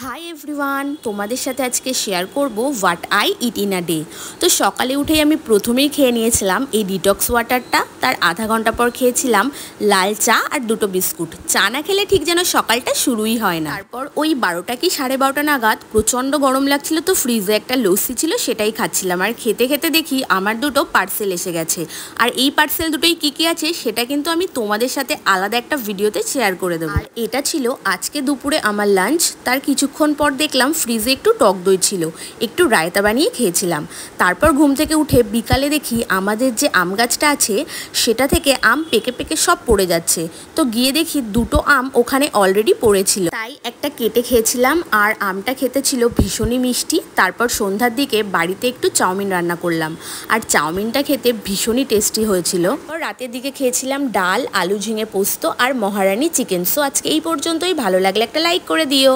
Hi everyone, তোমাদের সাথে আজকে শেয়ার করব what I it in a day. তো সকালে উঠেই আমি প্রথমেই খেয়ে নিয়েছিলাম এই ডিটক্স ওয়াটারটা। তার আধা ঘন্টা পর খেয়েছিলাম লাল চা আর দুটো বিস্কুট। চা না খেলে ঠিক যেন সকালটা শুরুই হয় না। তারপর ওই 12টা কি 12:30 নাগাদ প্রচণ্ড গরম লাগছিল, তো ফ্রিজে একটা লস্যি ছিল, সেটাই খাচ্ছিলাম। আর খেতে খেতে দেখি আমার দুটো পার্সেল এসে গেছে। আর এই পার্সেল দুটোই কী আছে সেটা কিন্তু আমি তোমাদের সাথে আলাদা একটা ভিডিওতে শেয়ার করে দেবো। আর এটা ছিল আজকে দুপুরে আমার লাঞ্চ। তার কিছুক্ষণ পর দেখলাম ফ্রিজে একটু টক দই ছিল, একটু রায়তা বানিয়ে খেয়েছিলাম। তারপর ঘুম থেকে উঠে বিকালে দেখি আমাদের যে আম গাছটা আছে সেটা থেকে আম পেকে পেকে সব পড়ে যাচ্ছে। তো গিয়ে দেখি দুটো আম ওখানে অলরেডি পড়েছিল, তাই একটা কেটে খেয়েছিলাম। আর আমটা খেতে ছিল ভীষণই মিষ্টি। তারপর সন্ধ্যার দিকে বাড়িতে একটু চাউমিন রান্না করলাম, আর চাউমিনটা খেতে ভীষণই টেস্টি হয়েছিল। রাতের দিকে খেয়েছিলাম ডাল, আলু ঝিঙে পোস্ত আর মহারানী চিকেন। সো আজকে এই পর্যন্তই। ভালো লাগলে একটা লাইক করে দিও।